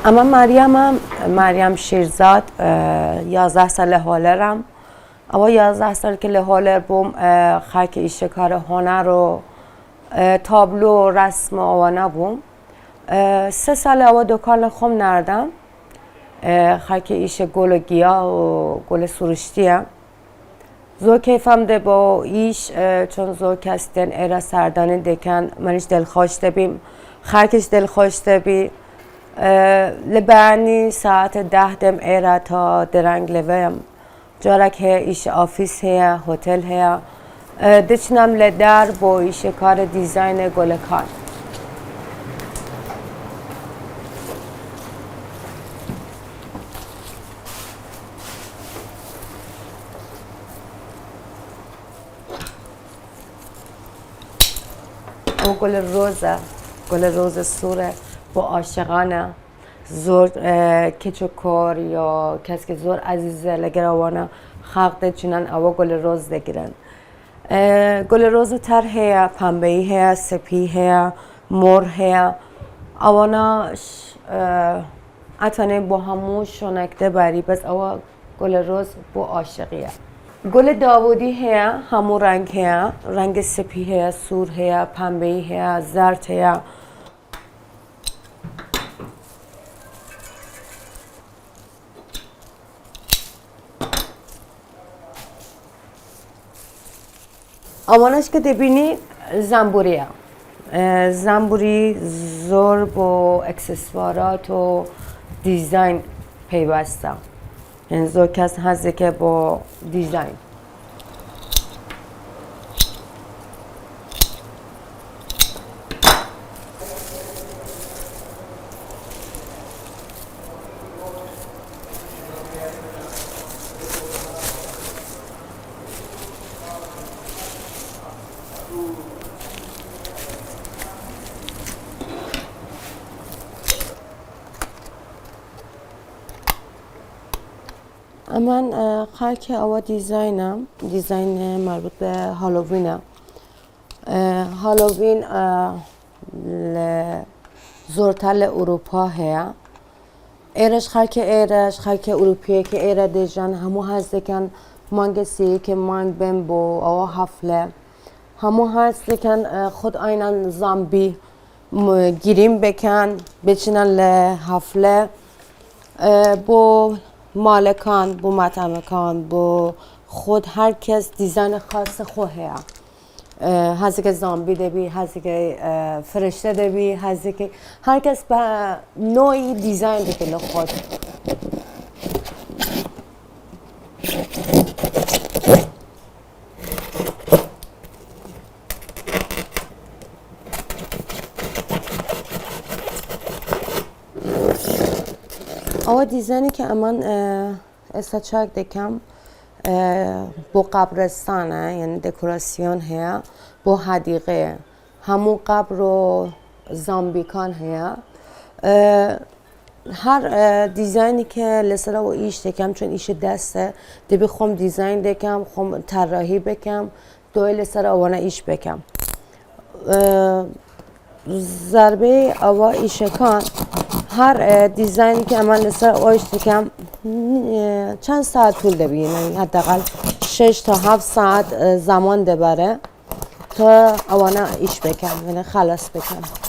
اما مریم شیرزاد 11 سال هالرم. اما 11 سال که لهالر بوم خاک ایش کار هنر و تابلو رسم آوانه بوم. 3 سال اوا دکان خم نردم. خاک ایش گل و گیاه و گل سروشتیه. زو کیفم ده با ایش چون زو کستن ایرا سردانی دکن منش دلخوش بیم. خاکش دلخوش بی. لبانی ساعت 10 دم ایرا تا درنگ لویم. جارک هیا ایش آفیس هیا هتل هیا. دچنم لدر با ایش کار دیزاین گلکان. او گل روز سوره با عاشقانه زور کچکار یا کسی که زور عزیزه لگراوانه خاقده چنان او گل روز دگیرن. گل روز تر هیا پنبه‌ای هیا سپی هیا مور هیا اوانا اتانه با همون شونکده بری بس او گل روز با عاشقیه. گل داوودی هیا همون رنگ هیا رنگ سپی هیا سور هیا پنبه‌ای هیا زرد هیا. آوانش که دبینی زنبوریه. زنبوری زور با اکسسوارات و دیزاین پیوسته. یعنی زور کس هست که با دیزاین. من خاک اوا دیزاین مربوط به هالووینه. هالووین زورتر اروپا هیا. ایرش خاک اروپیه که ایره دیجان همو هست کن مانگسی که مانگ بیم با اوا حفله. همو هست کن خود اینان زامبی گیریم بکن بچینن لحفله با مالکان با مطعمکان با خود هر کس دیزاین خاص خود هیا. هزی که زامبی دبی هزی که فرشته دبی هزی که هر کس به نوعی دیزاین دبی خود. اول دیزاینی که من استچاک دکم با قبرستانه یعنی دکوراسیون هیا با حدیقه همو قبر و زامبیکان هیا. هر دیزاینی که لسرا و ایش دکم چون ایش دسته دبی خم دیزاین دکم خم طراحی بکم دوی لسرا آوانه ایش بکم. ضربه اوا ایشکان هر دیزاینی که من لسر آیش دکم چند ساعت طول دبی یعنی حداقل 6 تا 7 ساعت زمان دبره تا آوانه ایش بکم یعنی خلاص بکم.